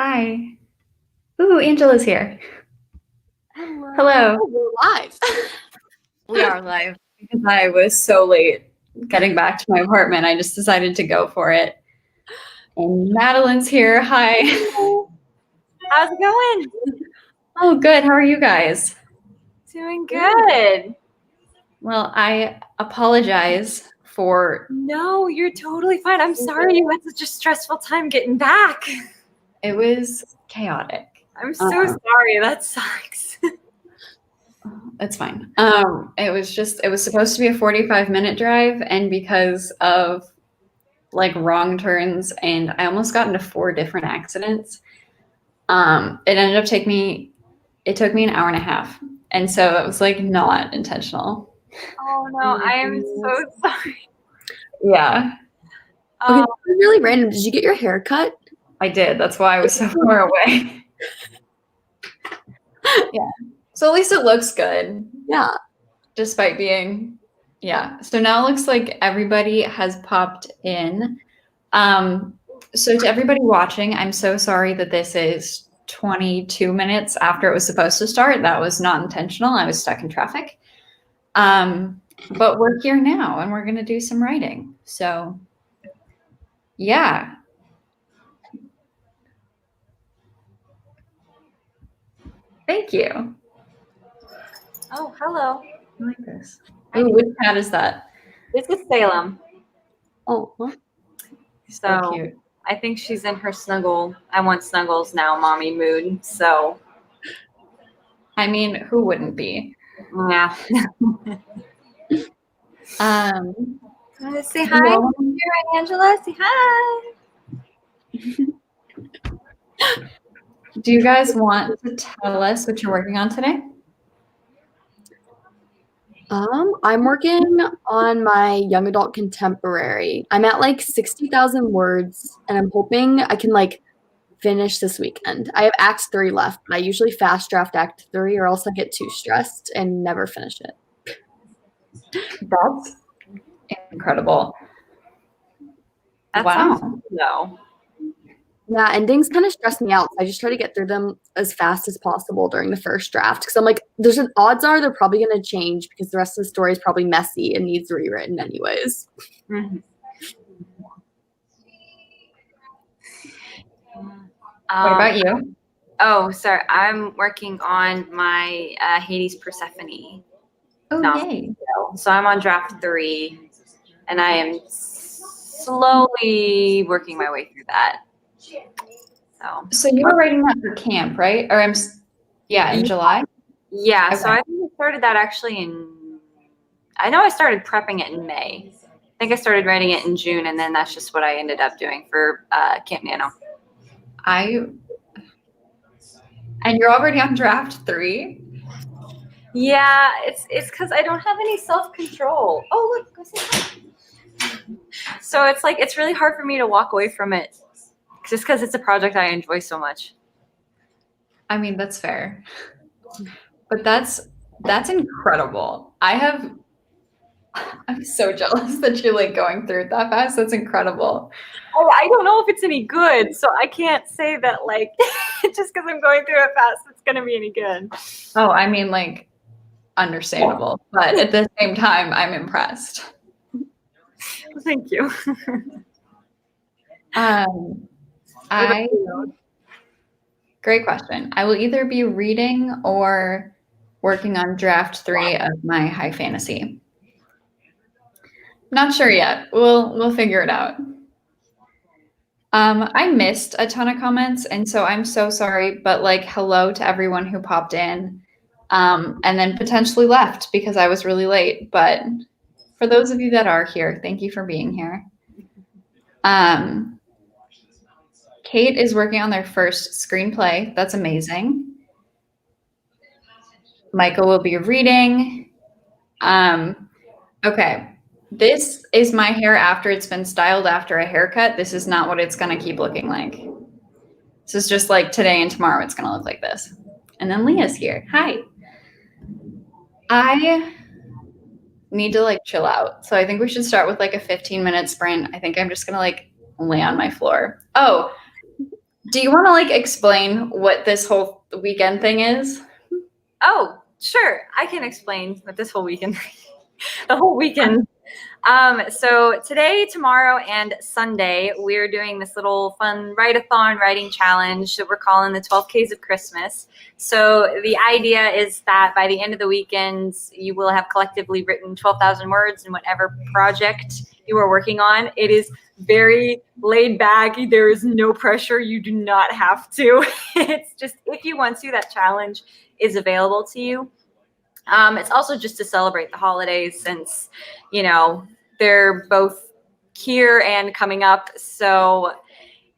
Hi. Ooh, Angela's here. Hello. Hello. Oh, we're live. We are live because I was so late getting back to my apartment. I just decided to go for it. And Madeline's here. Hi. How's it going? Oh, good. How are you guys? Doing good. Well, I apologize for. No, you're totally fine. I'm sorry you had such a stressful time getting back. It was chaotic. I'm so sorry. That sucks. It's fine. It was supposed to be a 45-minute drive, and because of like wrong turns, and I almost got into 4 different accidents. It took me an hour and a half. And so it was like not intentional. Oh no, I am so sorry. Yeah. Okay, this is really random. Did you get your hair cut? I did. That's why I was so far away. Yeah. So at least it looks good. Yeah. Despite being, yeah. So now it looks like everybody has popped in. So to everybody watching, I'm so sorry that this is 22 minutes after it was supposed to start. That was not intentional. I was stuck in traffic. But we're here now and we're going to do some writing. So, yeah. Thank you. Oh, hello. I like this. Ooh, which cat is that? This is Salem. Oh, huh? So cute. I think she's in her snuggle. I want snuggles now, mommy mood. So, I mean, who wouldn't be? yeah. Say hi, Angela. Say hi. Do you guys want to tell us what you're working on today? I'm working on my young adult contemporary. I'm at like 60,000 words, and I'm hoping I can like finish this weekend. I have Act 3 left, but I usually fast draft Act 3 or else I get too stressed and never finish it. That's incredible. That Wow. No. Yeah, endings kind of stress me out. So I just try to get through them as fast as possible during the first draft because I'm like, there's an odds are they're probably going to change because the rest of the story is probably messy and needs rewritten anyways. Mm-hmm. What about you? Oh, sorry. I'm working on my Hades Persephone. Oh, yay. So I'm on draft 3, and I am slowly working my way through that. So you were writing that for camp, right? Or in July? Yeah, Okay. so I think I started that actually I know I started prepping it in May. I think I started writing it in June, and then that's just what I ended up doing for Camp Nano. And you're already on draft 3? Yeah, it's because I don't have any self-control. Oh, look, go say hi. So it's like, it's really hard for me to walk away from it just because it's a project I enjoy so much. I mean, that's fair. But that's incredible. I'm so jealous that you're like going through it that fast. That's incredible. I don't know if it's any good, so I can't say that like just because I'm going through it fast, it's gonna be any good. Oh, I mean, like, understandable, but at the same time, I'm impressed. Well, thank you. Great question. I will either be reading or working on draft 3 of my high fantasy. Not sure yet. We'll figure it out. I missed a ton of comments, and so I'm so sorry, but like hello to everyone who popped in and then potentially left because I was really late. But for those of you that are here, thank you for being here. Kate is working on their first screenplay. That's amazing. Michael will be reading. Okay. This is my hair after it's been styled after a haircut. This is not what it's going to keep looking like. This is just like today and tomorrow it's going to look like this. And then Leah's here. Hi. I need to like chill out. So I think we should start with like a 15-minute sprint. I think I'm just going to like lay on my floor. Oh, Do you want to like explain what this whole weekend thing is? Oh, sure. I can explain what this whole weekend, the whole weekend. So today, tomorrow, and Sunday, we're doing this little fun write-a-thon writing challenge that we're calling the 12k's of Christmas. So the idea is that by the end of the weekend, you will have collectively written 12,000 words in whatever project you are working on. It is very laid back. There is no pressure. You do not have to. It's just if you want to, that challenge is available to you. It's also just to celebrate the holidays since, you know, they're both here and coming up. So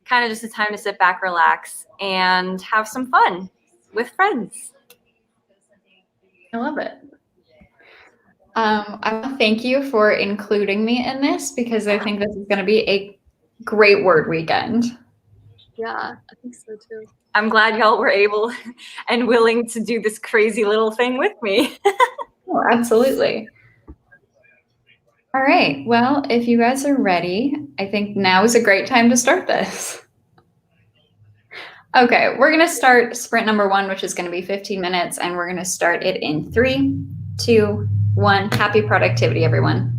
kind of just a time to sit back, relax, and have some fun with friends. I love it. I want to thank you for including me in this because I think this is going to be a great word weekend. Yeah, I think so too. I'm glad y'all were able and willing to do this crazy little thing with me. Oh, absolutely. All right. Well, if you guys are ready, I think now is a great time to start this. Okay, we're going to start sprint number 1, which is going to be 15 minutes, and we're going to start it in 3, 2, 1. Happy productivity, everyone.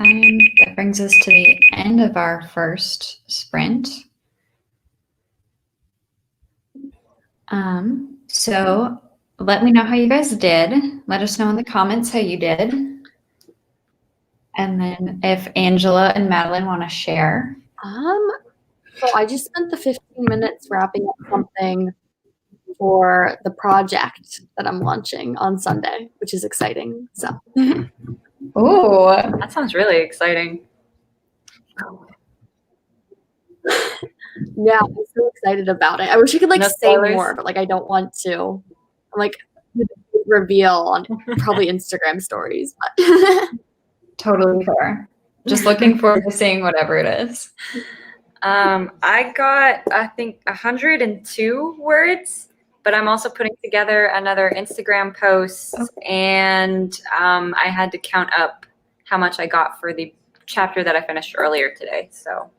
time. That brings us to the end of our first sprint. So let me know how you guys did. Let us know in the comments how you did. And then if Angela and Madeline want to share. So I just spent the 15 minutes wrapping up something for the project that I'm launching on Sunday, which is exciting. So Oh, That sounds really exciting. yeah, I'm so excited about it. I wish I could like No say spoilers? more, but like I don't want to. I'm like reveal on probably Instagram stories, but totally fair. Just looking forward to seeing whatever it is. I got, I think, 102 words, but I'm also putting together another Instagram post, and I had to count up how much I got for the chapter that I finished earlier today. So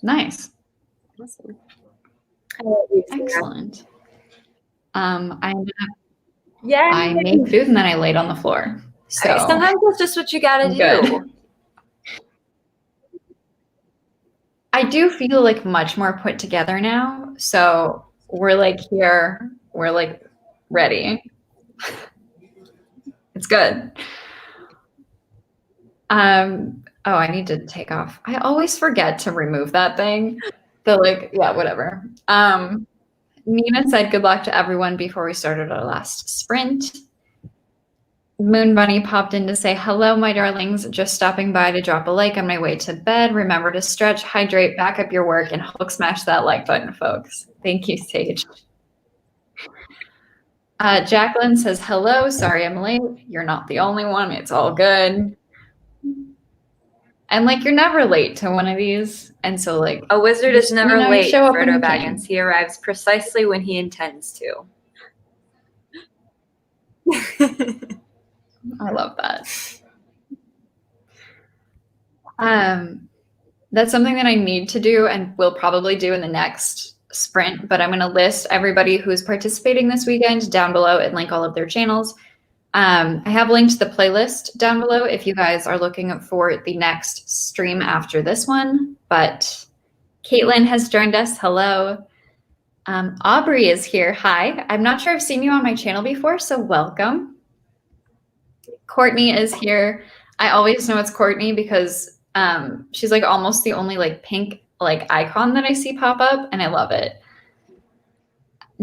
Nice. awesome. Excellent. I yeah, made food and then I laid on the floor. So sometimes that's just what you gotta I'm do. good. I do feel like much more put together now. So we're like here, we're like ready. It's good. Oh, I need to take off. I always forget to remove that thing. So like, yeah, whatever. Nina said good luck to everyone before we started our last sprint. Moon Bunny popped in to say, hello, my darlings. Just stopping by to drop a like on my way to bed. Remember to stretch, hydrate, back up your work, and Hulk smash that like button, folks. Thank you, Sage. Jacqueline says, hello. Sorry I'm late. You're not the only one. It's all good. And like, you're never late to one of these. And so like, A wizard is never you late, show up when Frodo you can. Baggins. He arrives precisely when he intends to. I love that. That's something that I need to do and will probably do in the next sprint, but I'm going to list everybody who's participating this weekend down below and link all of their channels. I have linked the playlist down below if you guys are looking for the next stream after this one, but Caitlin has joined us. Hello. Aubrey is here. Hi. I'm not sure I've seen you on my channel before, so welcome. Courtney is here. I always know it's Courtney because she's like almost the only like pink like icon that I see pop up, and I love it.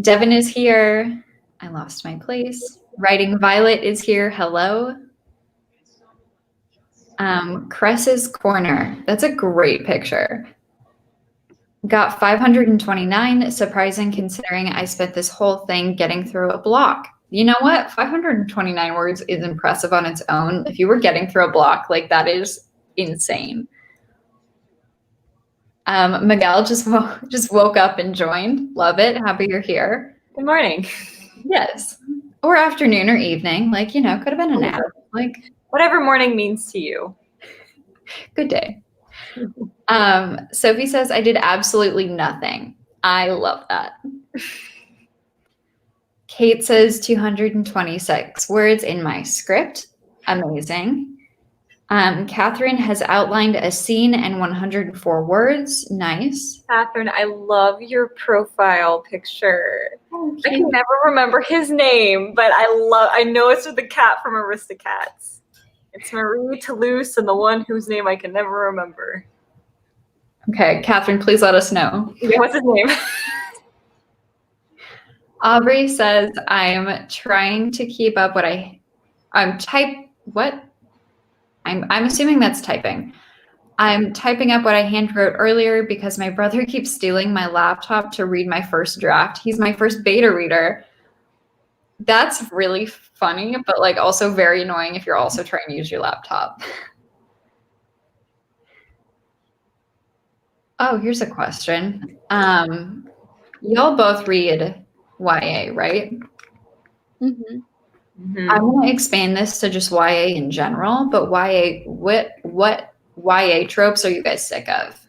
Devin is here. I lost my place. Writing Violet is here. Hello. Cress's Corner. That's a great picture. Got 529. Surprising considering I spent this whole thing getting through a block. You know what? 529 words is impressive on its own. If you were getting through a block, like that is insane. Miguel just woke up and joined. Love it. Happy you're here. Good morning. Yes. Or afternoon or evening. Like, you know, could have been a nap. Like Whatever morning means to you. good day. Sophie says, I did absolutely nothing. I love that. Kate says 226 words in my script. Amazing. Catherine has outlined a scene and 104 words. Nice. Catherine, I love your profile picture. Thank I can you. never remember his name, but I know it's with the cat from Aristocats. It's Marie Toulouse and the one whose name I can never remember. Okay, Catherine, please let us know. Yeah, what's his name? Aubrey says, I'm trying to keep up I'm assuming that's typing. I'm typing up what I hand wrote earlier because my brother keeps stealing my laptop to read my first draft. He's my first beta reader. That's really funny, but like also very annoying if you're also trying to use your laptop. Oh, here's a question. Y'all both read YA, right? Mm-hmm. Mm-hmm. I'm going to expand this to just YA in general, but YA, what YA tropes are you guys sick of?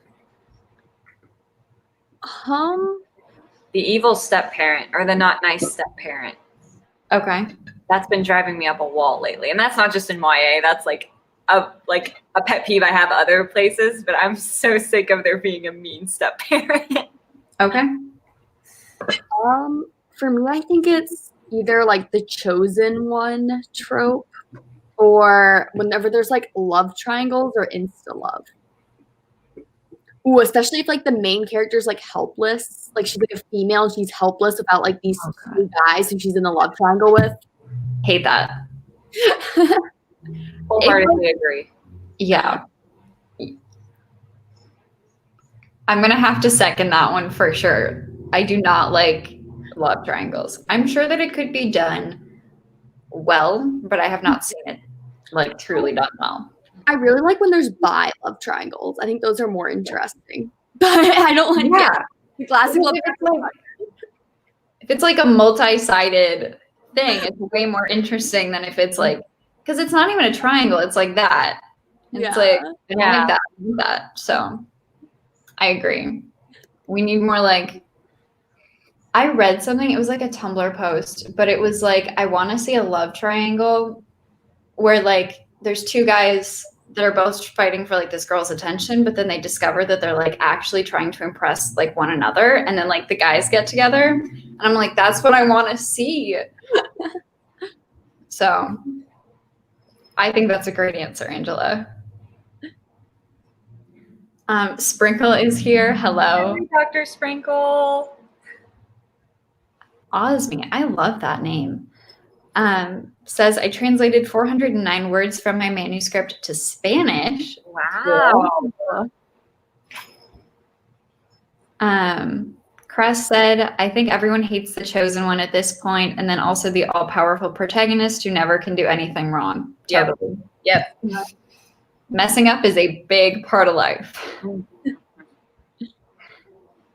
The evil step parent or the not nice step parent. Okay. That's been driving me up a wall lately. And that's not just in YA. That's like a pet peeve I have other places, but I'm so sick of there being a mean step parent. Okay. For me, I think it's either like the chosen one trope or whenever there's like love triangles or insta love. Ooh, especially if like the main character's like helpless. Like she's like a female and she's helpless about like these two guys who she's in a love triangle with. Hate that. Wholeheartedly agree. Yeah. I'm going to have to second that one for sure. I do not like love triangles. I'm sure that it could be done well, but I have not seen it like truly done well. I really like when there's bi love triangles. I think those are more interesting. But I don't like the classic love triangle. If it's like a multi-sided thing, it's way more interesting than if it's like, because it's not even a triangle, it's like that. It's like, I don't like that. So I agree. We need more like, I read something, it was like a Tumblr post, but it was like, I want to see a love triangle where like there's two guys that are both fighting for like this girl's attention, but then they discover that they're like actually trying to impress like one another. And then like the guys get together and I'm like, that's what I want to see. So I think that's a great answer, Angela. Sprinkle is here. Hello. Hi, Dr. Sprinkle. Osme. I love that name. Says, I translated 409 words from my manuscript to Spanish. Wow. Cress said, I think everyone hates the chosen one at this point, and then also the all-powerful protagonist who never can do anything wrong. Totally. Yep. Messing up is a big part of life.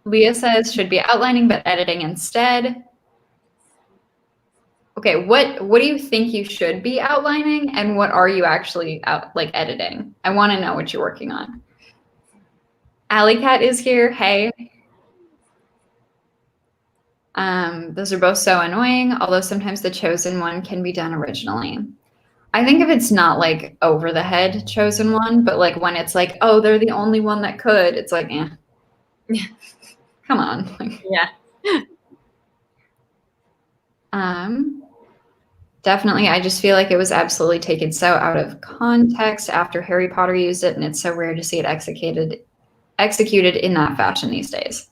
Leah says, should be outlining but editing instead. Okay, what do you think you should be outlining, and what are you actually editing? I want to know what you're working on. Alley Cat is here. Hey. Those are both so annoying, although sometimes the chosen one can be done originally. I think if it's not like over the head chosen one, but like when it's like, oh, they're the only one that could, it's like, come on. Yeah. Definitely, I just feel like it was absolutely taken so out of context after Harry Potter used it, and it's so rare to see it executed in that fashion these days.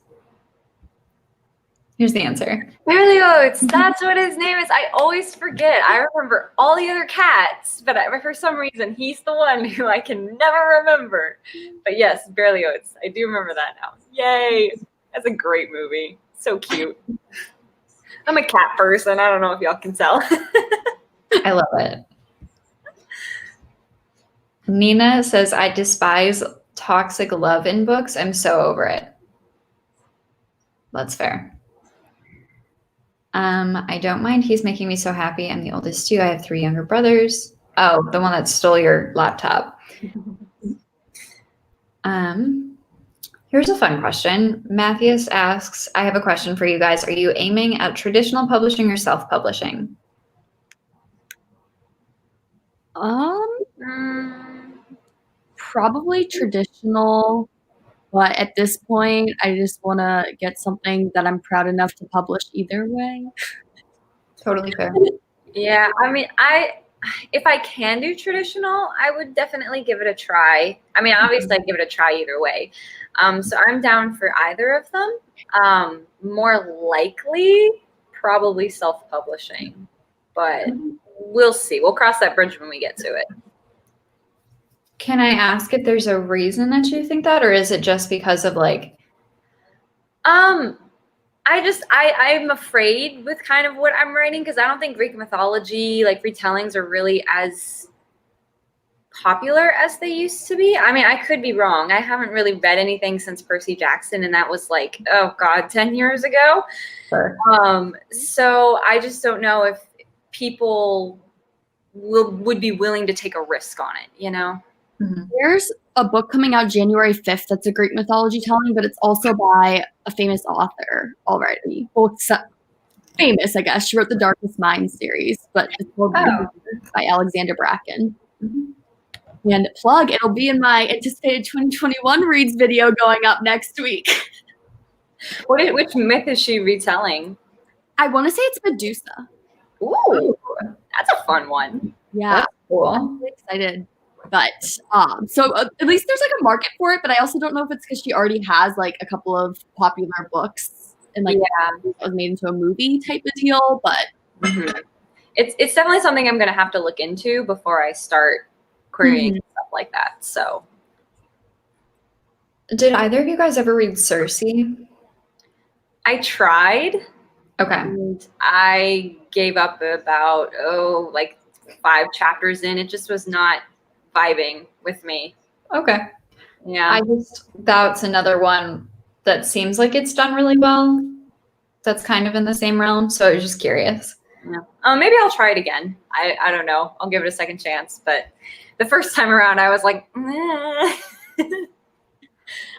Here's the answer. Berlioz, that's what his name is. I always forget. I remember all the other cats, but for some reason, he's the one who I can never remember. But yes, Berlioz. I do remember that now. Yay. That's a great movie. So cute. I'm a cat person. I don't know if y'all can tell. I love it. Nina says, I despise toxic love in books. I'm so over it. That's fair. I don't mind. He's making me so happy. I'm the oldest too. I have 3 younger brothers. Oh, the one that stole your laptop. Here's a fun question. Matthias asks, I have a question for you guys. Are you aiming at traditional publishing or self-publishing? Probably traditional, but at this point, I just want to get something that I'm proud enough to publish either way. Totally fair. Yeah, I mean, if I can do traditional, I would definitely give it a try. I mean, obviously, I'd give it a try either way. So I'm down for either of them. More likely, probably self-publishing, but we'll see. We'll cross that bridge when we get to it. Can I ask if there's a reason that you think that, or is it just because of like? I'm afraid with kind of what I'm writing because I don't think Greek mythology, like retellings, are really as popular as they used to be. I mean, I could be wrong. I haven't really read anything since Percy Jackson, and that was like, oh God, 10 years ago. Sure. So I just don't know if people would be willing to take a risk on it, you know? Mm-hmm. There's a book coming out January 5th that's a Greek mythology telling, but it's also by a famous author already. Well, famous, I guess. She wrote the Darkest Minds series, but it's called Oh. by Alexander Bracken. And plug, it'll be in my anticipated 2021 reads video going up next week. Which myth is she retelling? I want to say it's Medusa. Ooh, that's a fun one. Yeah, That's cool. I'm really excited. But so at least there's like a market for it, but I also don't know if it's because she already has like a couple of popular books and like it was made into a movie type of deal. But it's definitely something I'm gonna have to look into before I start querying stuff like that. So, Did either of you guys ever read Circe? I tried. Okay. And I gave up about like 5 chapters in. It just was not vibing with me. Okay. Yeah. That's another one that seems like it's done really well. That's kind of in the same realm. So I was just curious. Yeah. Maybe I'll try it again. I don't know. I'll give it a second chance. But the first time around, I was like, I think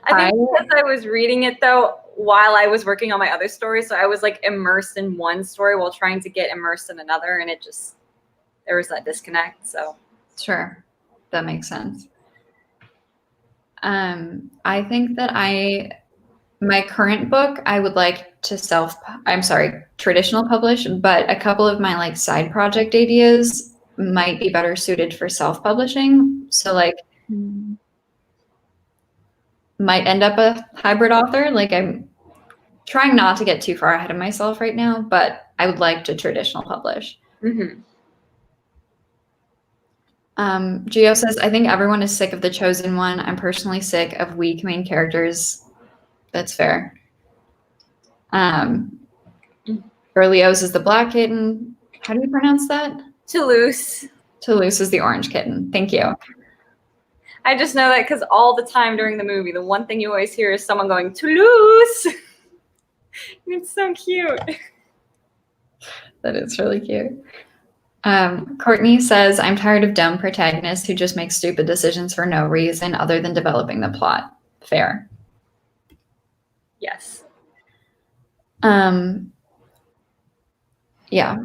because I was reading it though while I was working on my other story, so I was like immersed in one story while trying to get immersed in another, and there was that disconnect. So Sure, that makes sense. I think that my current book, I would like to traditional publish, but a couple of my like side project ideas might be better suited for self-publishing. So like might end up a hybrid author. Like I'm trying not to get too far ahead of myself right now, but I would like to traditional publish. Gio says, I think everyone is sick of the chosen one. I'm personally sick of weak main characters. That's fair. Berlioz is the black kitten. How do you pronounce that? Toulouse. Toulouse is the orange kitten. Thank you. I just know that because all the time during the movie, the one thing you always hear is someone going, Toulouse. It's so cute. That is really cute. Courtney says, I'm tired of dumb protagonists who just make stupid decisions for no reason other than developing the plot. Fair. Yes. Yeah.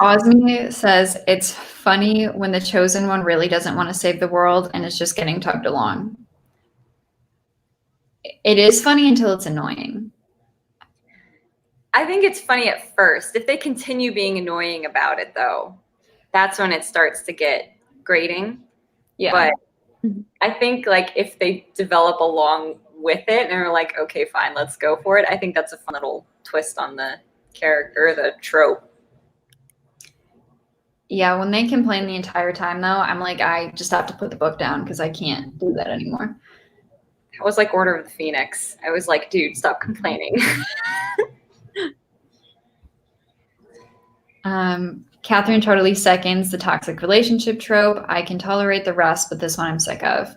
Osmi says, it's funny when the chosen one really doesn't want to save the world and is just getting tugged along. It is funny until it's annoying. I think it's funny at first. If they continue being annoying about it, though, that's when it starts to get grating. Yeah. But I think like if they develop along with it and are like, okay, fine, let's go for it. I think that's a fun little twist on the character, the trope. Yeah, when they complain the entire time, though, I'm like, I just have to put the book down because I can't do that anymore. That was like Order of the Phoenix. I was like, dude, stop complaining. Catherine totally seconds the toxic relationship trope. I can tolerate the rest, but this one I'm sick of.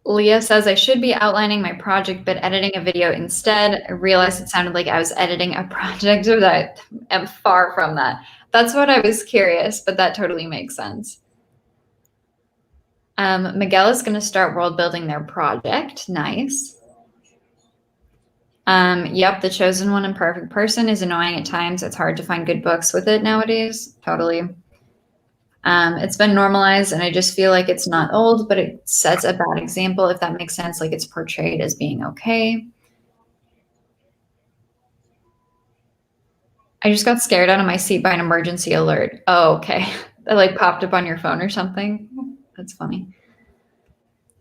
Leah says I should be outlining my project, but editing a video instead. I realized it sounded like I was editing a project, but I am far from that. That's what I was curious, but that totally makes sense. Miguel is going to start world building their project. Nice. Yep, the chosen one and perfect person is annoying at times. It's hard to find good books with it nowadays. Totally. It's been normalized, and I just feel like it's not old, but it sets a bad example, if that makes sense. Like it's portrayed as being okay. I just got scared out of my seat by an emergency alert. Oh, okay. That like popped up on your phone or something. That's funny.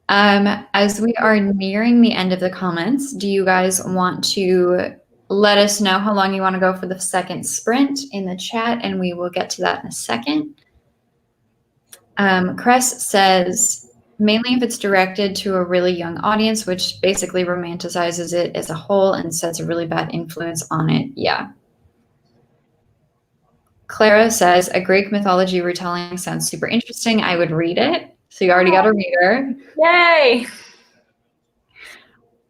As we are nearing the end of the comments, do you guys want to let us know how long you want to go for the second sprint in the chat, and we will get to that in a second. Cress says, mainly if it's directed to a really young audience, which basically romanticizes it as a whole and sets a really bad influence on it. Yeah. Clara says, a Greek mythology retelling sounds super interesting. I would read it. So you already got a reader. Yay!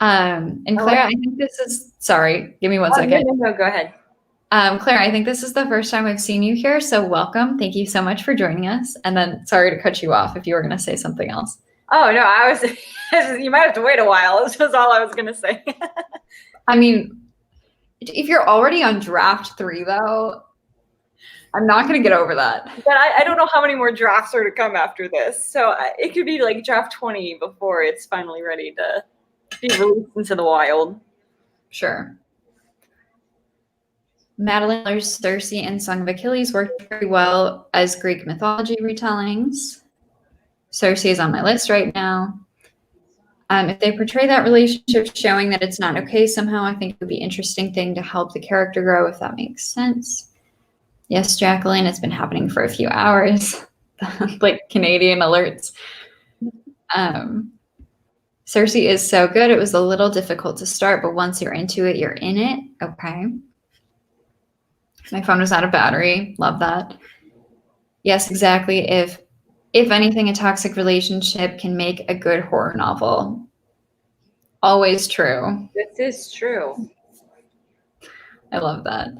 And Clara, I think this is, sorry, give me one second. No, go ahead. Clara, I think this is the first time I've seen you here, so welcome. Thank you so much for joining us. And then sorry to cut you off if you were going to say something else. Oh, no, I was, you might have to wait a while. This was all I was going to say. I mean, If you're already on draft 3, though, I'm not going to get over that. But I don't know how many more drafts are to come after this. So it could be like draft 20 before it's finally ready to be released into the wild. Sure. Madeline Miller's Circe and Song of Achilles worked very well as Greek mythology retellings. Circe is on my list right now. If they portray that relationship showing that it's not okay somehow, I think it would be an interesting thing to help the character grow, if that makes sense. Yes, Jacqueline, it's been happening for a few hours. Like Canadian alerts. Circe is so good. It was a little difficult to start, but once you're into it, you're in it. Okay. My phone was out of battery. Love that. Yes, exactly. If anything, a toxic relationship can make a good horror novel. Always true. This is true. I love that.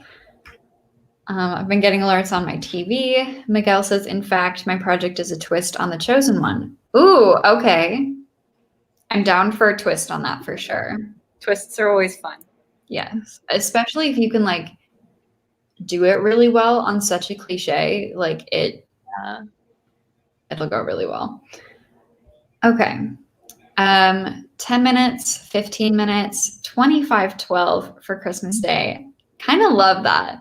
I've been getting alerts on my TV. Miguel says, in fact, my project is a twist on The Chosen One. Ooh, okay. I'm down for a twist on that for sure. Twists are always fun. Yes, especially if you can like do it really well on such a cliche, like it'll go really well. Okay. 10 minutes, 15 minutes, 25:12 for Christmas Day. Kind of love that.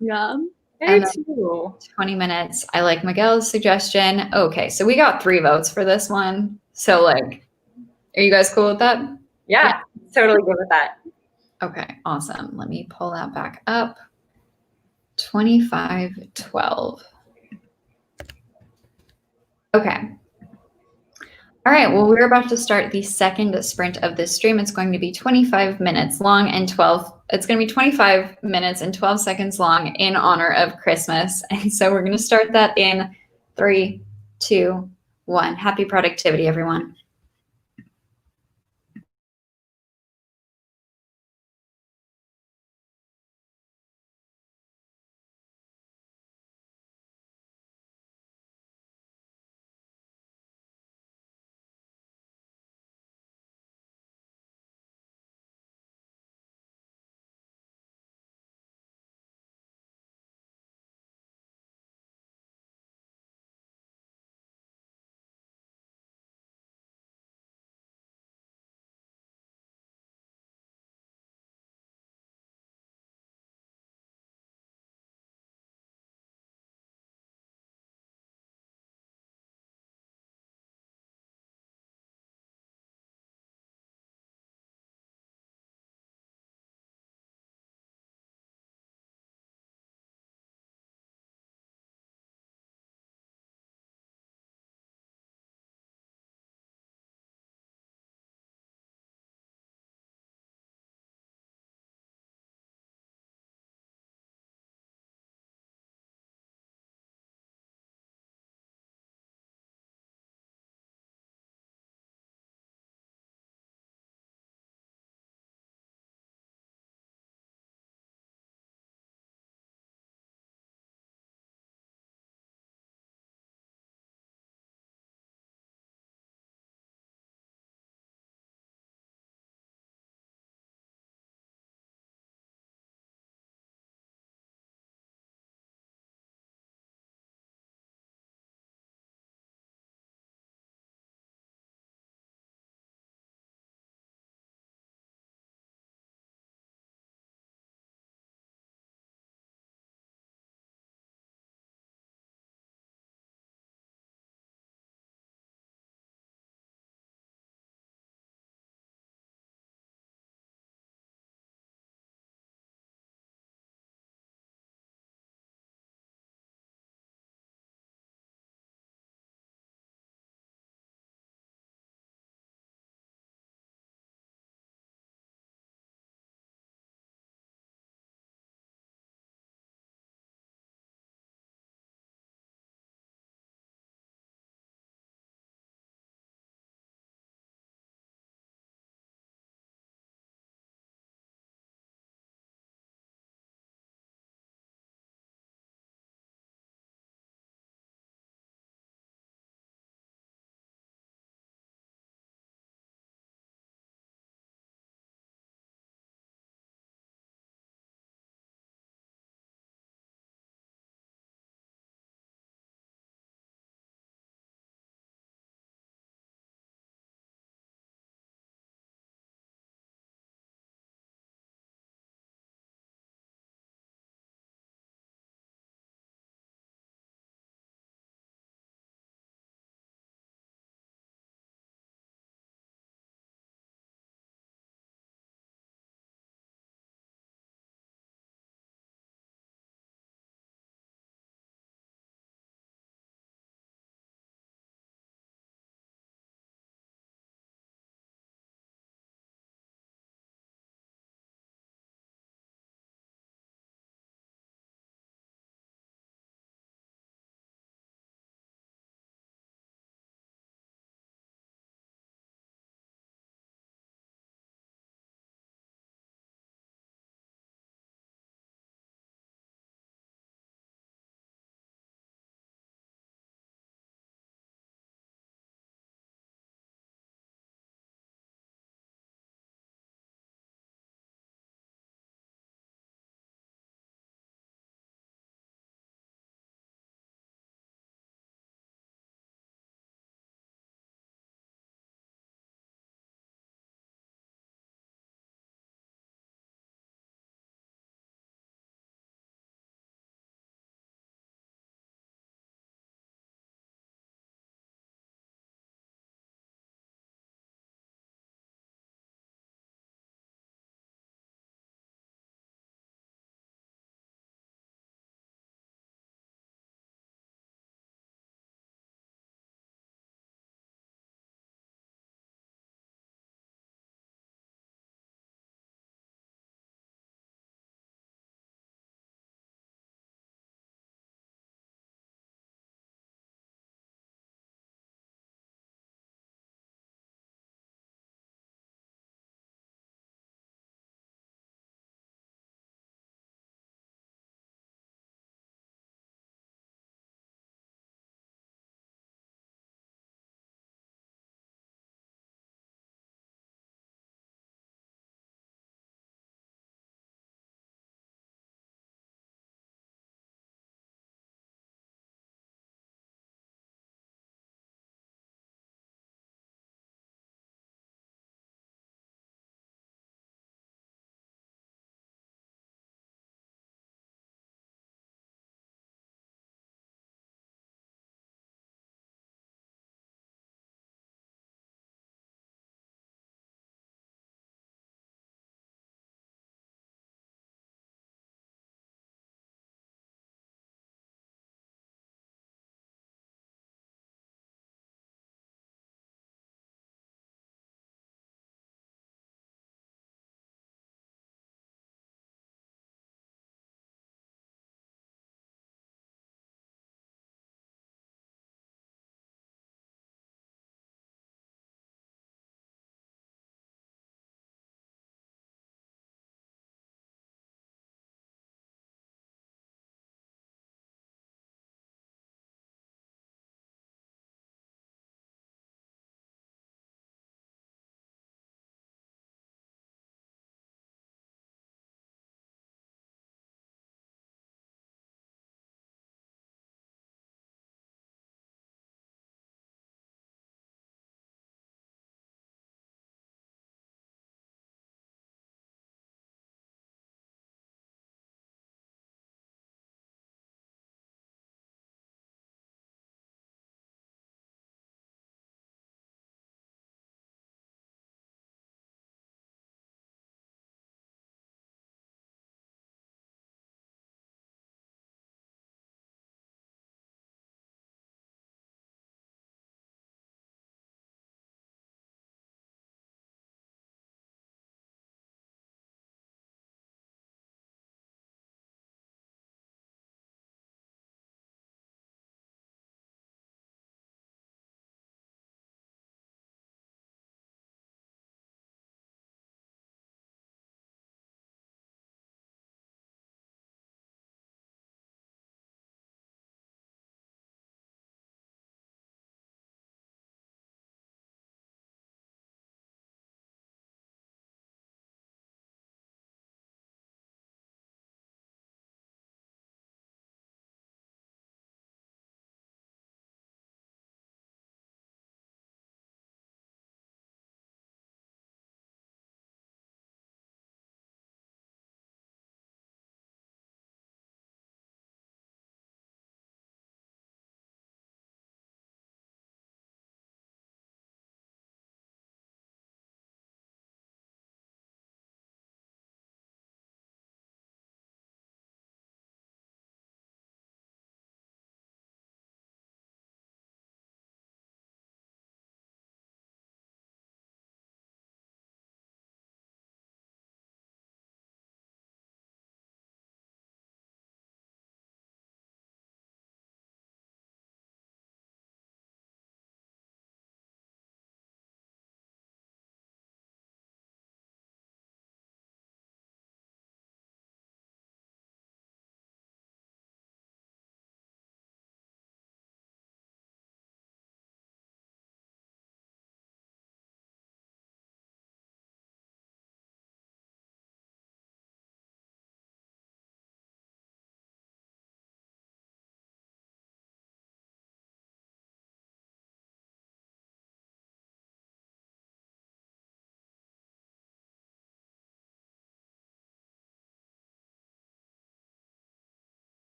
Yeah. Me too. 20 minutes. I like Miguel's suggestion. Okay, so we got 3 votes for this one. So like, are you guys cool with that? Yeah, totally good with that. Okay, awesome. Let me pull that back up. 25:12. Okay. All right, well, we're about to start the second sprint of this stream. It's going to be 25 minutes long and it's going to be 25 minutes and 12 seconds long in honor of Christmas. And so we're going to start that in 3, 2, 1. Happy productivity, everyone.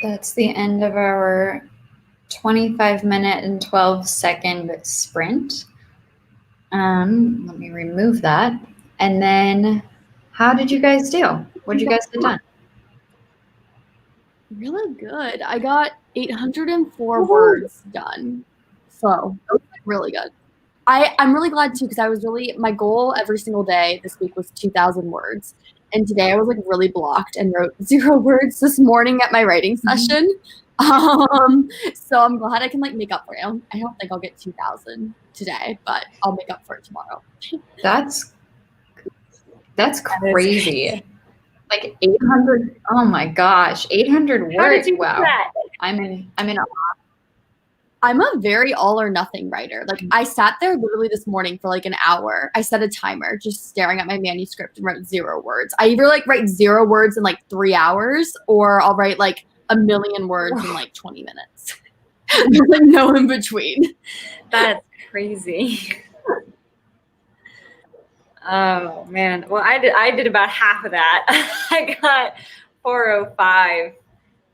That's the end of our 25-minute and 12-second sprint. Let me remove that. And then, how did you guys do? What did you guys get done? Really good. I got 804 words done. So that was really good. I'm really glad too, because my goal every single day this week was 2,000 words. And today I was like really blocked and wrote 0 words this morning at my writing session. So I'm glad I can like make up for it. I don't think I'll get 2,000 today, but I'll make up for it tomorrow. That's crazy. Like 800. Oh my gosh, 800 words. How did you do wow. that? I'm in awe. I'm a very all or nothing writer. Like I sat there literally this morning for like an hour. I set a timer just staring at my manuscript and wrote 0 words. I either like write 0 words in like 3 hours, or I'll write like 1 million words in like 20 minutes. There's like no in between. That's crazy. Oh man. Well, I did about half of that. I got 405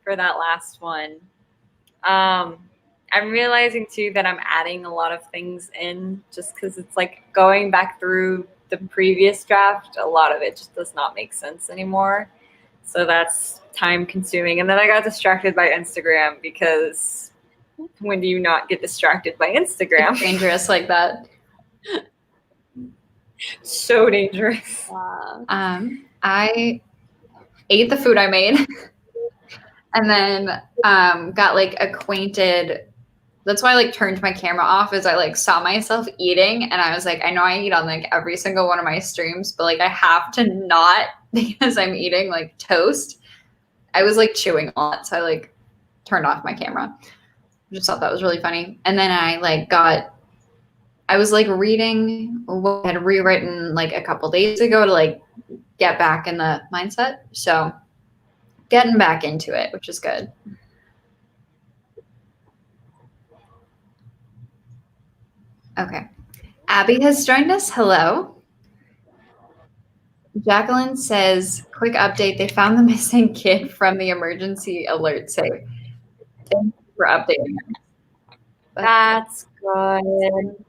for that last one. I'm realizing too that I'm adding a lot of things in just because it's like going back through the previous draft. A lot of it just does not make sense anymore. So that's time consuming. And then I got distracted by Instagram, because when do you not get distracted by Instagram? It's dangerous like that. So dangerous. I ate the food I made and then got like acquainted. That's why I like turned my camera off, as I like saw myself eating, and I was like, I know I eat on like every single one of my streams, but like I have to not, because I'm eating like toast. I was like chewing a lot, so I like turned off my camera. I just thought that was really funny. And then I was like reading what I had rewritten like a couple days ago to like get back in the mindset. So getting back into it, which is good. Okay. Abby has joined us. Hello. Jacqueline says, quick update. They found the missing kid from the emergency alert save. Thank you for updating us. That's good.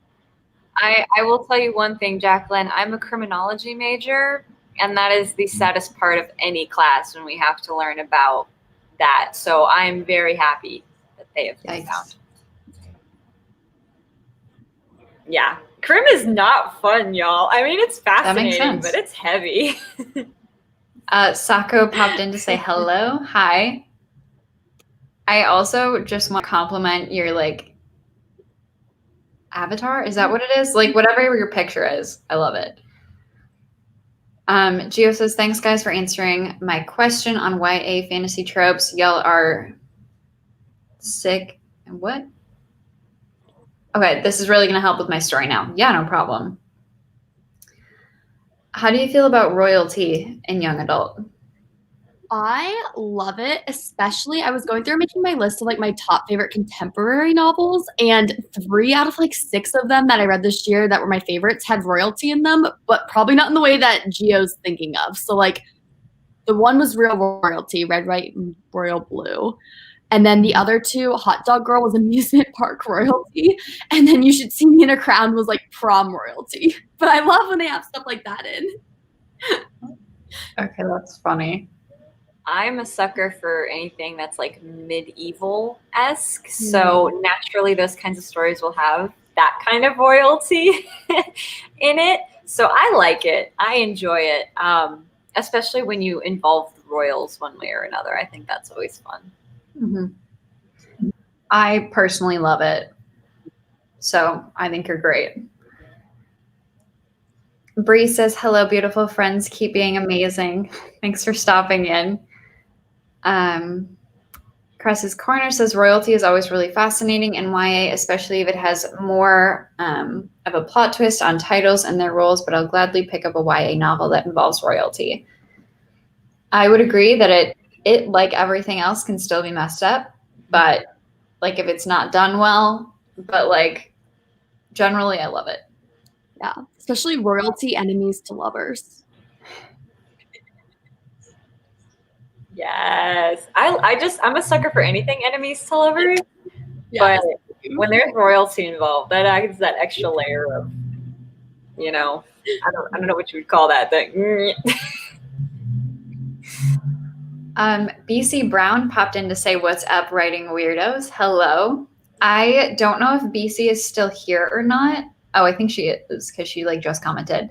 I will tell you one thing, Jacqueline. I'm a criminology major, and that is the saddest part of any class when we have to learn about that. So I'm very happy that they have been found. Yeah. Crim is not fun, y'all. I mean, it's fascinating, but it's heavy. Sako popped in to say hello. Hi. I also just want to compliment your like avatar. Is that what it is? Like whatever your picture is. I love it. Gio says, thanks guys for answering my question on YA fantasy tropes. Y'all are sick. And what? Okay, this is really going to help with my story now. Yeah, no problem. How do you feel about royalty in young adult? I love it, especially I was going through making my list of like my top favorite contemporary novels, and 3 out of like 6 of them that I read this year that were my favorites had royalty in them, but probably not in the way that Gio's thinking of. So like the one was real royalty, Red, White, and Royal Blue. And then the other 2, Hot Dog Girl was amusement park royalty. And then You Should See Me in a Crown was like prom royalty. But I love when they have stuff like that in. Okay, that's funny. I'm a sucker for anything that's like medieval-esque. So naturally those kinds of stories will have that kind of royalty in it. So I like it. I enjoy it. Especially when you involve the royals one way or another. I think that's always fun. Mm-hmm. I personally love it. So I think you're great. Bree says, hello, beautiful friends. Keep being amazing. Thanks for stopping in. Cress's Corner says, royalty is always really fascinating in YA, especially if it has more of a plot twist on titles and their roles, but I'll gladly pick up a YA novel that involves royalty. I would agree that it like everything else can still be messed up, but like if it's not done well, but like generally I love it. Yeah, especially royalty enemies to lovers. Yes. I'm a sucker for anything enemies to lovers. Yes. But when there's royalty involved, that adds that extra layer of, I don't know what you would call that thing. BC Brown popped in to say, "What's up, writing weirdos?" Hello. I don't know if BC is still here or not. Oh, I think she is because she just commented.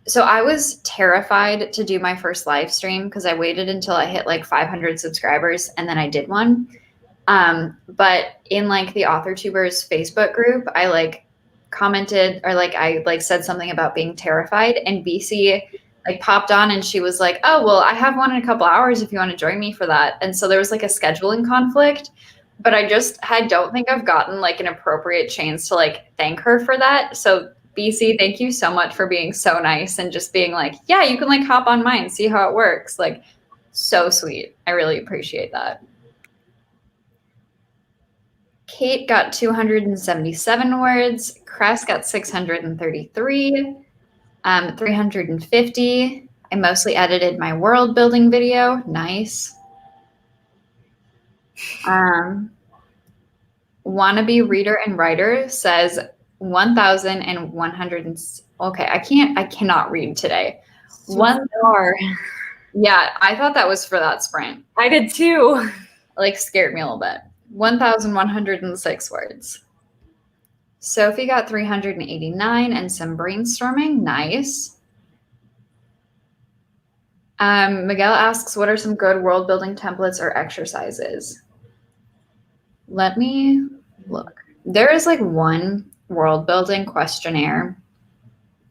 So I was terrified to do my first live stream because I waited until I hit 500 subscribers and then I did one. But in the AuthorTubers Facebook group, I commented or I said something about being terrified, and BC popped on and she was like, "Oh, well, I have one in a couple hours if you want to join me for that." And so there was a scheduling conflict, but I don't think I've gotten an appropriate chance to thank her for that. So BC, thank you so much for being so nice and just being yeah, you can hop on mine, see how it works. So sweet. I really appreciate that. Kate got 277 words. Cress got 633. 350. I mostly edited my world building video. Nice. Wannabe reader and writer says 1,100. Okay, I cannot read today. One more. Yeah, I thought that was for that sprint. I did too. Scared me a little bit. 1,106 words. Sophie got 389 and some brainstorming. Nice. Miguel asks, what are some good world building templates or exercises? Let me look. There is one world building questionnaire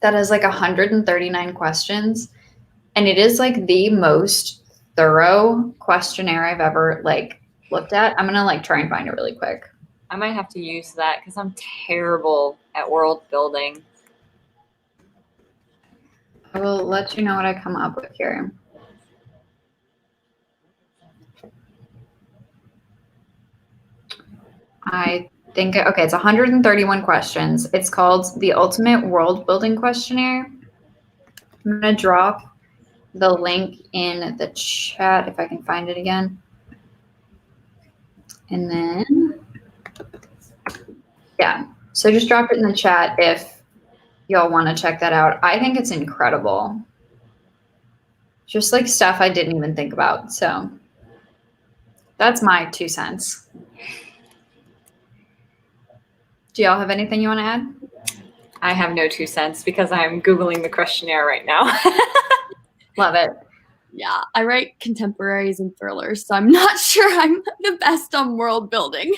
that has 139 questions, and it is the most thorough questionnaire I've ever looked at. I'm gonna try and find it really quick. I might have to use that because I'm terrible at world building. I will let you know what I come up with here. I think, okay, it's 131 questions. It's called the Ultimate World Building Questionnaire. I'm going to drop the link in the chat if I can find it again. And then, yeah, so just drop it in the chat if y'all want to check that out. I think it's incredible. Just stuff I didn't even think about. So that's my 2 cents. Do y'all have anything you want to add? I have no 2 cents because I'm Googling the questionnaire right now. Love it. Yeah, I write contemporaries and thrillers, so I'm not sure I'm the best on world building.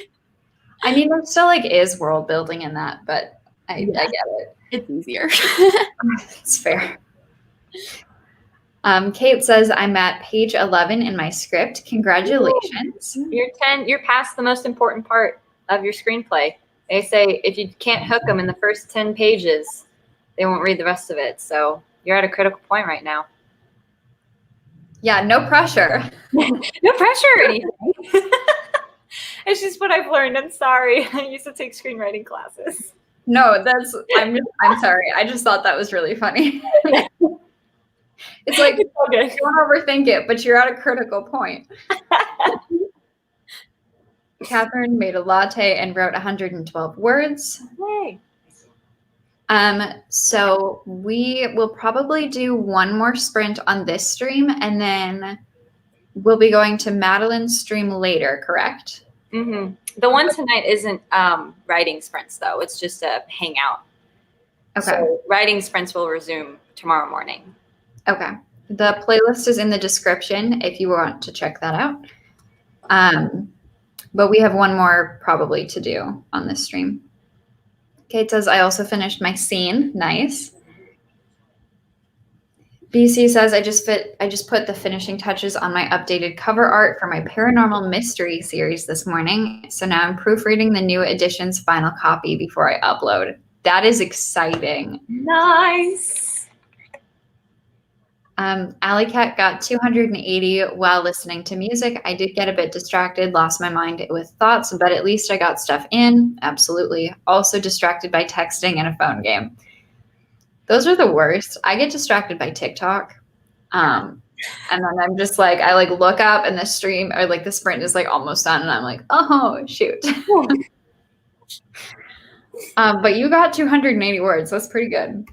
I mean, there still is world building in that, but I get it. It's easier. It's fair. Kate says, I'm at page 11 in my script. Congratulations. You're past the most important part of your screenplay. They say if you can't hook them in the first 10 pages, they won't read the rest of it. So you're at a critical point right now. Yeah, no pressure. No pressure or anything. It's just what I've learned. I'm sorry. I used to take screenwriting classes. No, I'm sorry. I just thought that was really funny. It's okay. Don't overthink it, but you're at a critical point. Catherine made a latte and wrote 112 words. Yay. So we will probably do one more sprint on this stream, and then we'll be going to Madeline's stream later, correct? Mm-hmm. The one tonight isn't writing sprints, though. It's just a hangout. Okay. So writing sprints will resume tomorrow morning. Okay. The playlist is in the description if you want to check that out. But we have one more probably to do on this stream. Kate says, I also finished my scene. Nice. BC says, I just put the finishing touches on my updated cover art for my paranormal mystery series this morning. So now I'm proofreading the new edition's final copy before I upload. That is exciting. Nice. Alley Cat got 280 while listening to music. I did get a bit distracted, lost my mind with thoughts, but at least I got stuff in. Absolutely. Also distracted by texting and a phone game. Those are the worst. I get distracted by TikTok. And then I'm just like, I like look up and the stream or like the sprint is like almost done. And I'm like, oh, shoot. But you got 280 words. That's pretty good.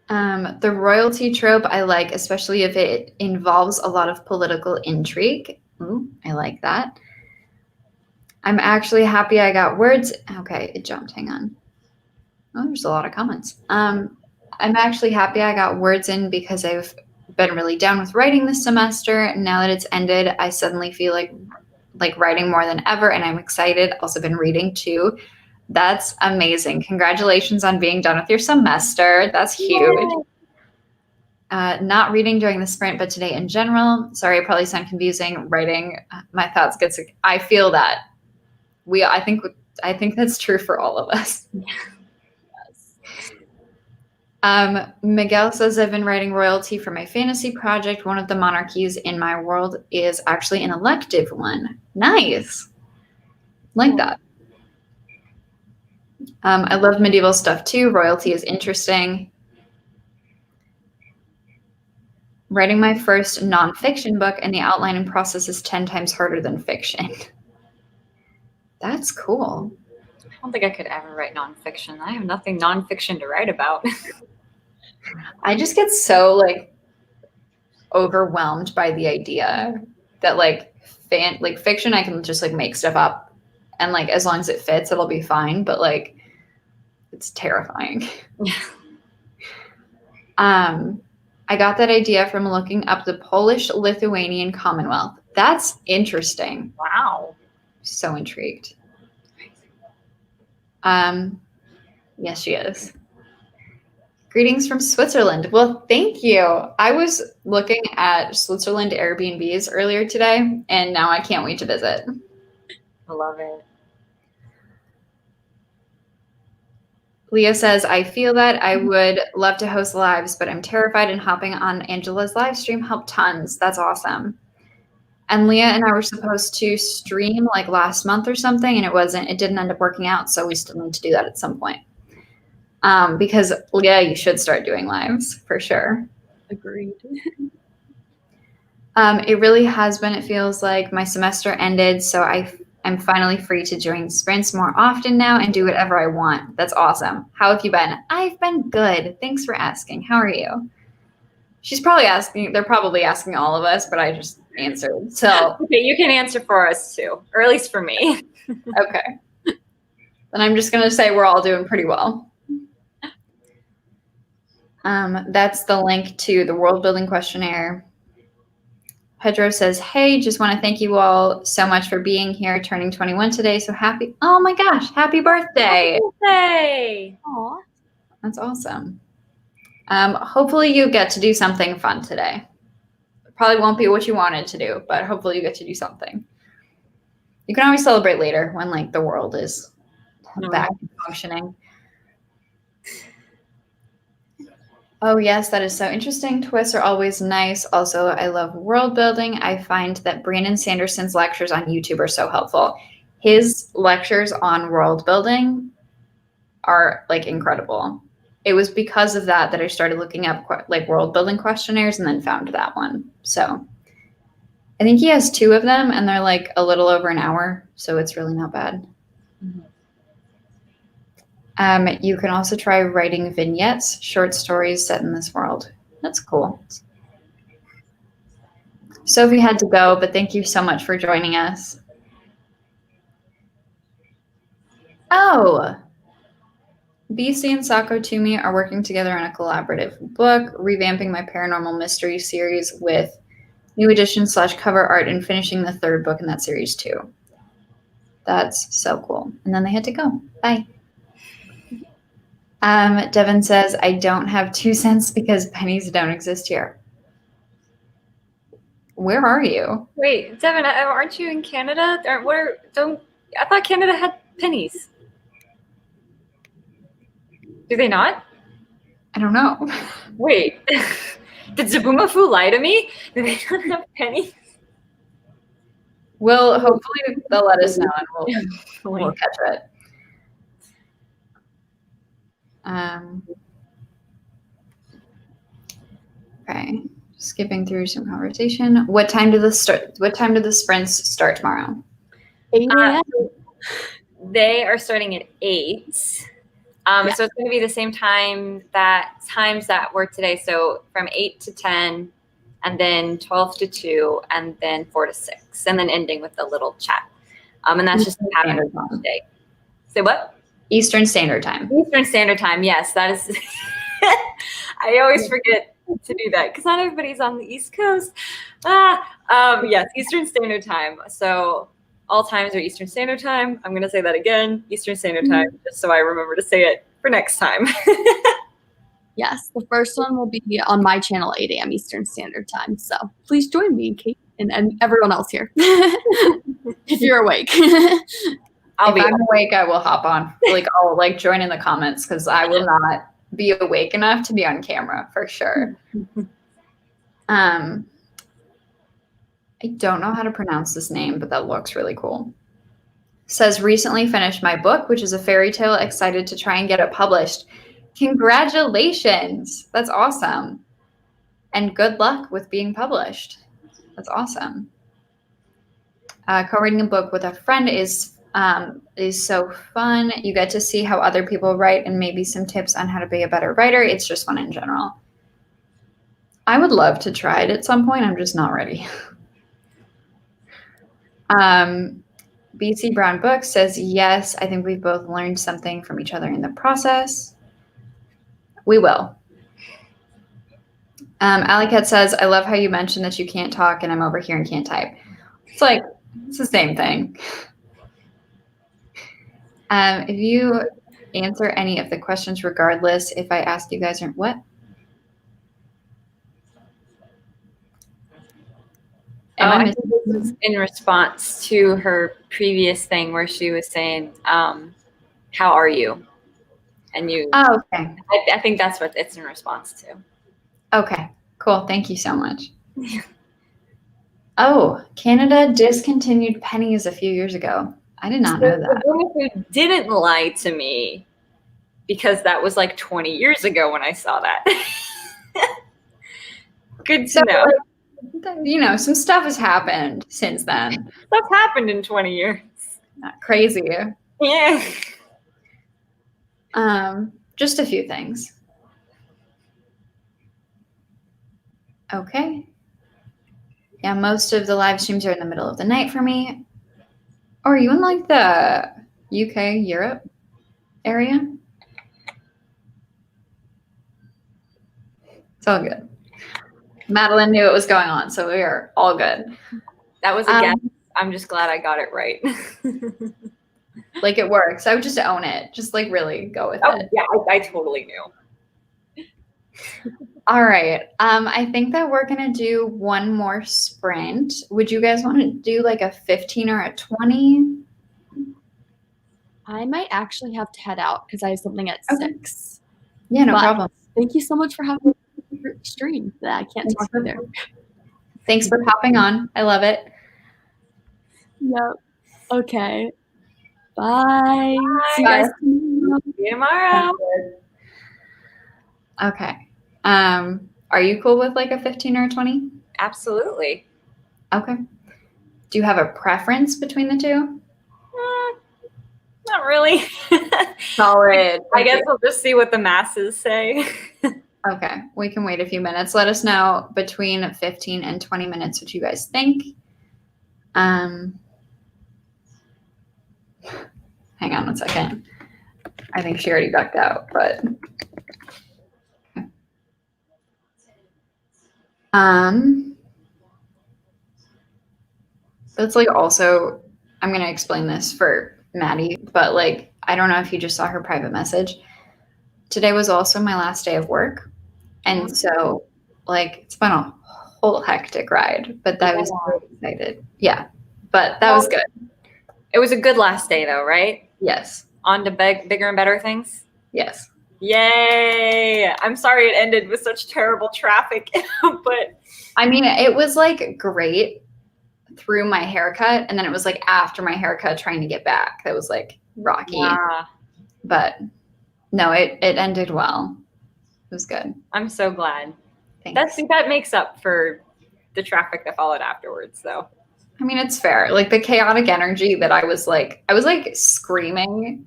The royalty trope I like, especially if it involves a lot of political intrigue. Ooh, I like that. I'm actually happy I got words. Okay, it jumped. Hang on. Oh, there's a lot of comments. I'm actually happy I got words in because I've been really down with writing this semester. Now that it's ended, I suddenly feel like writing more than ever, and I'm excited. Also been reading too. That's amazing. Congratulations on being done with your semester. That's huge. Not reading during the sprint, but today in general. Sorry, I probably sound confusing. Writing my thoughts gets. I feel that. I think that's true for all of us. Miguel says, I've been writing royalty for my fantasy project. One of the monarchies in my world is actually an elective one. Nice. Like that. I love medieval stuff too. Royalty is interesting. Writing my first nonfiction book, and the outlining process is 10 times harder than fiction. That's cool. I don't think I could ever write nonfiction. I have nothing nonfiction to write about. I just get so like overwhelmed by the idea that like fiction, I can just like make stuff up, and like as long as it fits, it'll be fine. But like, it's terrifying. I got that idea from looking up the Polish-Lithuanian Commonwealth. That's interesting. Wow. So intrigued. Yes, she is. Greetings from Switzerland. Well, thank you. I was looking at Switzerland Airbnbs earlier today, and now I can't wait to visit. I love it. Leah says, I feel that I would love to host lives, but I'm terrified, and hopping on Angela's live stream helped tons. That's awesome. And Leah and I were supposed to stream like last month or something, and it didn't end up working out. So we still need to do that at some point. Because Leah, you should start doing lives for sure. Agreed. It really has been, it feels like my semester ended. So I'm finally free to join sprints more often now and do whatever I want. That's awesome. How have you been? I've been good. Thanks for asking. How are you? She's probably asking, they're probably asking all of us, but I just answered. So okay, you can answer for us too, or at least for me. Okay. Then I'm just going to say we're all doing pretty well. That's the link to the world building questionnaire. Pedro says, hey, just want to thank you all so much for being here, turning 21 today. So happy. Oh my gosh. Happy birthday. Happy birthday. Aw. That's awesome. Hopefully you get to do something fun today. Probably won't be what you wanted to do, but hopefully you get to do something. You can always celebrate later when like the world is back functioning. Oh, yes, that is so interesting. Twists are always nice. Also, I love world building. I find that Brandon Sanderson's lectures on YouTube are so helpful. His lectures on world building are like incredible. It was because of that I started looking up like world building questionnaires and then found that one. So I think he has 2 of them and they're like a little over an hour. So it's really not bad. Mm-hmm. You can also try writing vignettes, short stories set in this world. That's cool. Sophie had to go, but thank you so much for joining us. Oh, BC and Sako Toomey are working together on a collaborative book, revamping my paranormal mystery series with new edition / cover art and finishing the 3rd book in that series too. That's so cool. And then they had to go. Bye. Devin says, I don't have 2 cents because pennies don't exist here. Where are you? Wait, Devin, aren't you in Canada? I thought Canada had pennies. Do they not? I don't know. Wait, did Zabumafu lie to me? Do they not have pennies? Well, hopefully they'll let us know and we'll catch it. Okay. Skipping through some conversation. What time do the sprints start tomorrow? 8 a.m. They are starting at 8. So it's going to be the same times that were today. So from 8 to 10, and then 12 to 2, and then 4 to 6, and then ending with a little chat. And that's just the pattern of each day. Say what? Eastern Standard Time. Eastern Standard Time. Yes, that is. I always forget to do that because not everybody's on the East Coast. Yes, Eastern Standard Time. So all times are Eastern Standard Time. I'm going to say that again, Eastern Standard Time, just so I remember to say it for next time. Yes, the first one will be on my channel, 8 a.m. Eastern Standard Time. So please join me, Kate, and everyone else here, if you're awake. If I'm awake, I will hop on. I'll join in the comments because I will not be awake enough to be on camera for sure. I don't know how to pronounce this name, but that looks really cool. Says recently finished my book, which is a fairy tale. Excited to try and get it published. Congratulations. That's awesome. And good luck with being published. That's awesome. Co-writing a book with a friend is so fun. You get to see how other people write and maybe some tips on how to be a better writer. It's just fun in general. I would love to try it at some point. I'm just not ready. BC Brown Books says, yes, I think we've both learned something from each other in the process. We will. Alicat says, I love how you mentioned that you can't talk and I'm over here and can't type. It's the same thing. If you answer any of the questions regardless, if I ask you guys, what? I think this is in response to her previous thing where she was saying, how are you? And you. Oh, okay. I think that's what it's in response to. Okay, cool. Thank you so much. Oh, Canada discontinued pennies a few years ago. I did not know that. The woman who didn't lie to me, because that was 20 years ago when I saw that. Good to know. Some stuff has happened since then. Stuff happened in 20 years. Not crazy. Yeah. Just a few things. Okay. Yeah, most of the live streams are in the middle of the night for me. Or are you in the UK, Europe area? It's all good. Madeline knew what was going on, so we are all good. That was a guess. I'm just glad I got it right. It works. I would just own it. Just really go with it. Yeah, I totally knew. All right. I think that we're going to do one more sprint. Would you guys want to do a 15 or a 20? I might actually have to head out because I have something at 6. Yeah, no problem. Thank you so much for having me stream that I can't talk either. Thanks for popping on. I love it. Yep. Okay. Bye. See you Bye. guys tomorrow. See you tomorrow. Okay. Are you cool with a 15 or a 20? Absolutely. Okay. Do you have a preference between the two? Not really. Solid. I guess we'll just see what the masses say. Okay. We can wait a few minutes. Let us know between 15 and 20 minutes what you guys think. Hang on one second. I think she already ducked out, but that's also, I'm going to explain this for Maddie, but I don't know if you just saw her private message. Today was also my last day of work. And so it's been a whole hectic ride, but that was really excited. Yeah. But that was good. It was a good last day though, right? Yes. On to bigger and better things? Yes. Yay. I'm sorry it ended with such terrible traffic, but I mean, it was great through my haircut. And then it was after my haircut trying to get back. That was rocky. Yeah. But no, it ended well. It was good. I'm so glad. Thanks. That makes up for the traffic that followed afterwards, though. I mean, it's fair. Like the chaotic energy that I was like screaming,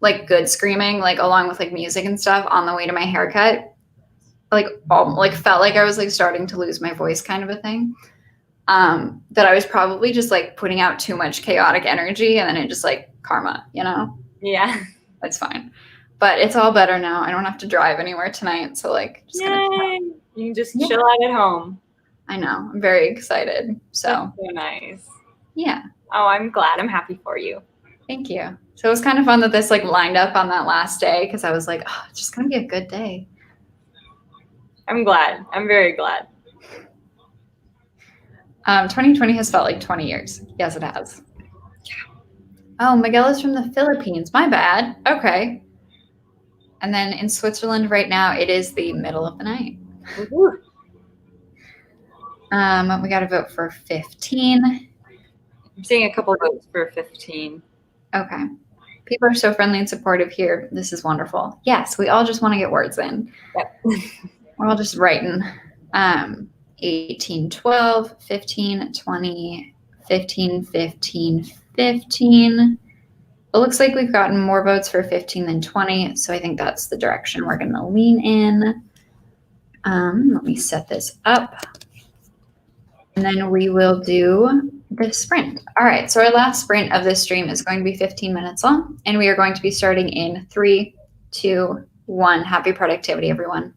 like good screaming, like along with like music and stuff on the way to my haircut. Like felt like I was like starting to lose my voice kind of a thing. That I was probably just like putting out too much chaotic energy and then it just like karma, you know? Yeah. That's fine. But it's all better now. I don't have to drive anywhere tonight. So like just Yay! You can just chill out at home. I know. I'm very excited. So That's so nice. yeah. Oh, I'm glad. I'm happy for you. Thank you. So it was kind of fun that this like lined up on that last day because I was like, oh, it's just gonna be a good day. I'm glad. I'm very glad. 2020 has felt like 20 years. Yes, it has. Oh, Miguel is from the Philippines. My bad. Okay. And then in Switzerland right now, it is the middle of the night. Woo-hoo. We got to vote for 15. I'm seeing a couple votes for 15. Okay. People are so friendly and supportive here. This is wonderful. Yes, we all just want to get words in. Yep. We're all just writing. 18, 12, 15, 20, 15, 15, 15. It looks like we've gotten more votes for 15 than 20, so I think that's the direction we're going to lean in. Let me set this up. And then we will do the sprint. All right, so our last sprint of this stream is going to be 15 minutes long, and we are going to be starting in 3, 2, 1. Happy productivity, everyone.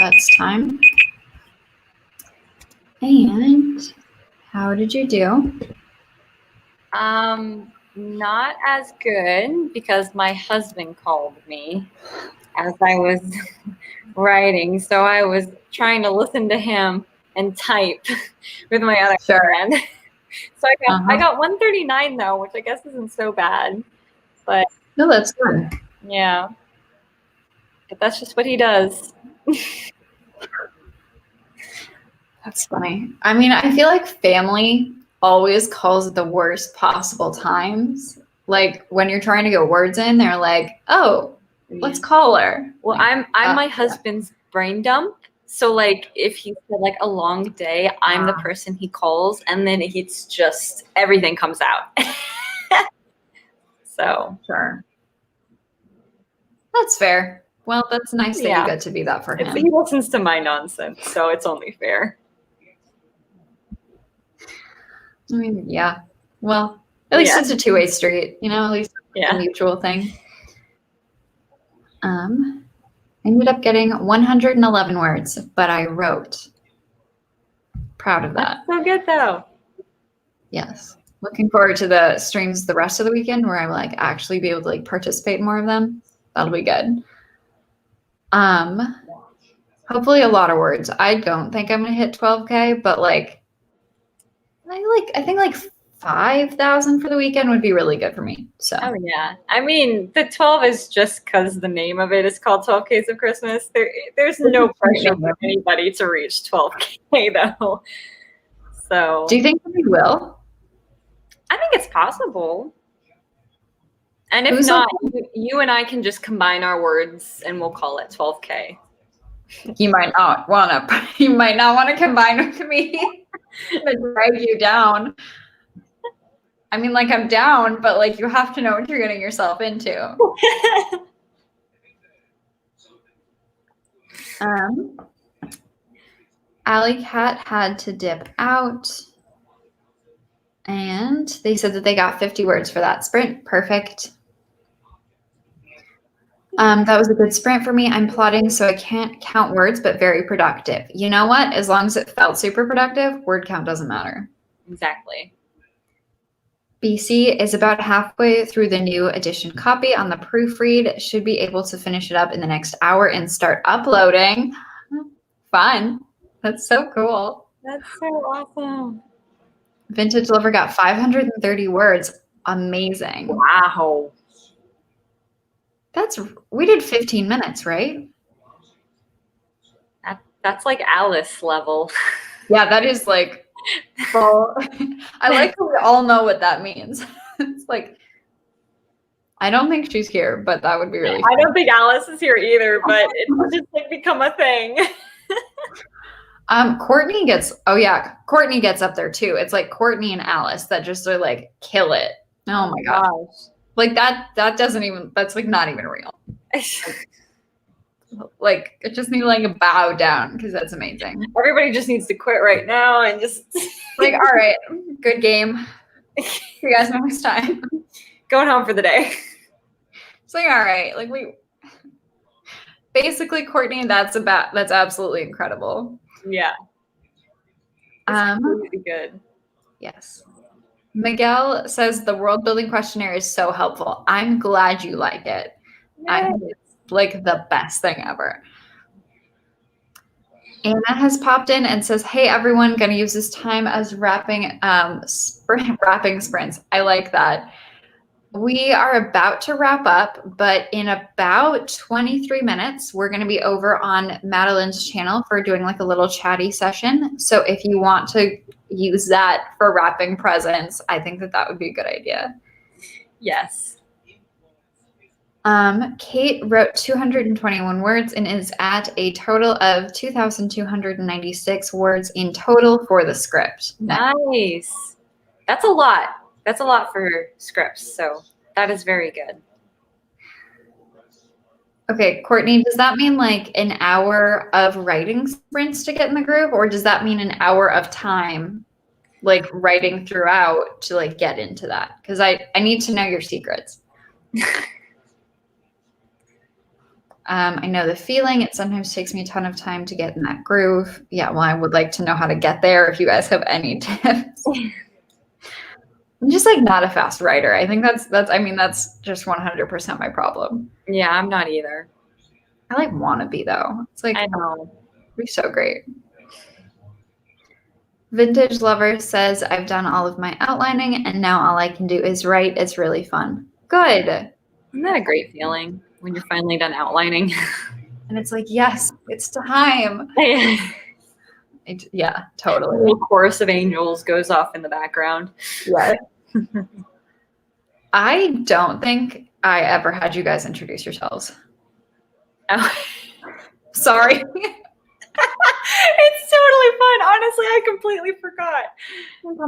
that's time. And how did you do? Not as good because my husband called me as I was writing. So I was trying to listen to him and type with my other friend. So I got 139 though, which I guess isn't so bad. But no, that's good. Yeah. But that's just what he does. That's funny. I mean, I feel like family always calls at the worst possible times. Like when you're trying to get words in, they're like, "Oh, let's call her." Well, like, I'm my husband's brain dump. So like if he's had like a long day, I'm the person he calls, and then it's just everything comes out. So sure. That's fair. Well, that's nice that you get to be that for him. He listens to my nonsense, so it's only fair. I mean, yeah. Well, at least it's a two-way street, you know, at least it's a mutual thing. I ended up getting 111 words, but I wrote. Proud of that. That's so good though. Yes. Looking forward to the streams the rest of the weekend where I will like actually be able to like participate in more of them. That'll be good. Hopefully a lot of words. I don't think I'm gonna hit 12K, but like I think like 5,000 for the weekend would be really good for me. So oh yeah, I mean the 12 is just because the name of it is called 12K's of Christmas. There's no pressure for anybody to reach 12K though. So do you think we will? I think it's possible. And if not, you and I can just combine our words and we'll call it 12K. You might not want to combine with me and drag you down. I mean, like I'm down, but like you have to know what you're getting yourself into. Alley Cat had to dip out. And they said that they got 50 words for that sprint. Perfect. That was a good sprint for me. I'm plotting, so I can't count words, but very productive. You know what? As long as it felt super productive, word count doesn't matter. Exactly. BC is about halfway through the new edition copy on the proofread. Should be able to finish it up in the next hour and start uploading. Fun. That's so cool. That's so awesome. Vintage Lover got 530 words. Amazing. Wow. We did 15 minutes, right? That's like Alice level. Yeah, that is like full. I like that we all know what that means. It's like, I don't think she's here, but that would be really fun. I don't think Alice is here either, but it's just like become a thing. Courtney gets up there too. It's like Courtney and Alice that just are like kill it. Oh my gosh. Like that's like not even real. Like it just need to like bow down because that's amazing. Everybody just needs to quit right now and just like, all right, good game. See you guys next time. Going home for the day. It's like, all right, like basically Courtney, that's absolutely incredible. Yeah. It's really good. Yes. Miguel says the world building questionnaire is so helpful. I'm glad you like it. I think it's like the best thing ever. Anna has popped in and says, hey, everyone, going to use this time as wrapping sprints. I like that. We are about to wrap up, but in about 23 minutes, we're going to be over on Madeline's channel for doing like a little chatty session. So if you want to use that for wrapping presents, I think that would be a good idea. Yes. Kate wrote 221 words and is at a total of 2,296 words in total for the script. Nice. That's a lot. That's a lot for scripts, so that is very good. Okay, Courtney, does that mean like an hour of writing sprints to get in the groove, or does that mean an hour of time, like writing throughout to like get into that? Because I need to know your secrets. I know the feeling. It sometimes takes me a ton of time to get in that groove. Yeah, well, I would like to know how to get there if you guys have any tips. I'm just like not a fast writer. I think that's just 100% my problem. Yeah, I'm not either. I like want to be though. It's like, I know. it'd be so great. Vintage Lover says, I've done all of my outlining and now all I can do is write. It's really fun. Good. Isn't that a great feeling when you're finally done outlining? And it's like, yes, it's time. Yeah, totally. A little chorus of angels goes off in the background. Yeah. I don't think I ever had you guys introduce yourselves. Oh. Sorry. It's totally fun. Honestly, I completely forgot.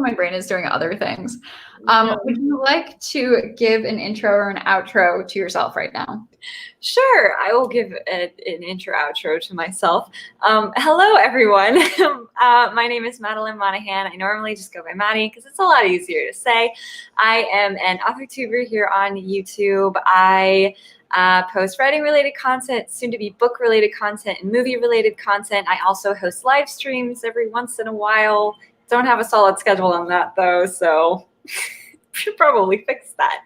My brain is doing other things. Would you like to give an intro or an outro to yourself right now? Sure, I will give an intro outro to myself. Hello, everyone. My name is Madeline Monaghan. I normally just go by Maddie because it's a lot easier to say. I am an author-tuber here on YouTube. I post writing-related content, soon-to-be book-related content, and movie-related content. I also host live streams every once in a while. Don't have a solid schedule on that, though, so should probably fix that.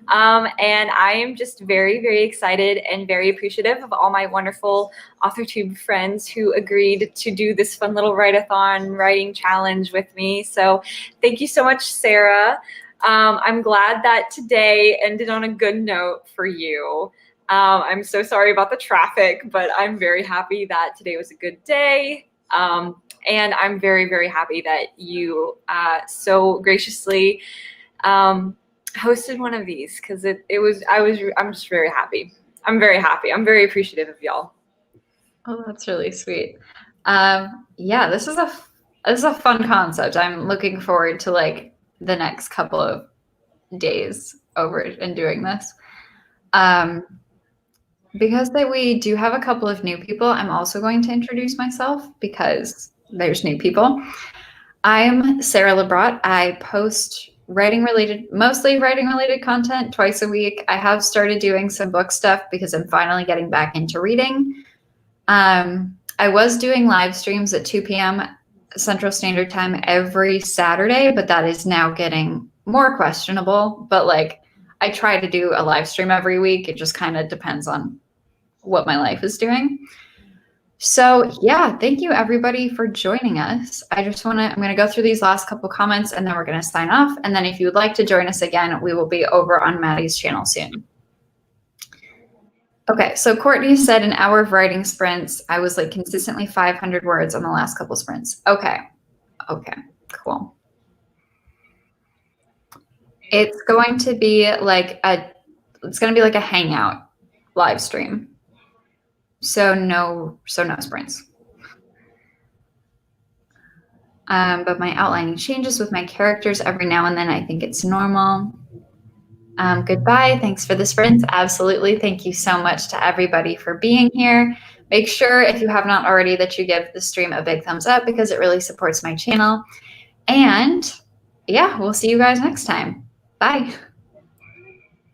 And I am just very, very excited and very appreciative of all my wonderful AuthorTube friends who agreed to do this fun little write-a-thon writing challenge with me. So thank you so much, Sarah. I'm glad that today ended on a good note for you. I'm so sorry about the traffic, but I'm very happy that today was a good day. And I'm very, very happy that you so graciously hosted one of these because I'm just very happy. I'm very happy. I'm very appreciative of y'all. Oh, that's really sweet. Yeah, this is a fun concept. I'm looking forward to like the next couple of days over and doing this. Because we do have a couple of new people, I'm also going to introduce myself because there's new people. I'm Sarah Lebrot. I post mostly writing related content twice a week. I have started doing some book stuff because I'm finally getting back into reading. I was doing live streams at 2 p.m. Central Standard Time every Saturday, but that is now getting more questionable. But like, I try to do a live stream every week. It just kind of depends on what my life is doing. So yeah, thank you everybody for joining us. I'm going to go through these last couple comments and then we're going to sign off. And then if you would like to join us again, we will be over on Maddie's channel soon. Okay, so Courtney said an hour of writing sprints. I was like consistently 500 words on the last couple sprints. Okay, cool. It's going to be like a hangout live stream. So no sprints. But my outlining changes with my characters every now and then. I think it's normal. Goodbye. Thanks for the sprints. Absolutely. Thank you so much to everybody for being here. Make sure, if you have not already, that you give the stream a big thumbs up because it really supports my channel. And yeah, we'll see you guys next time. Bye.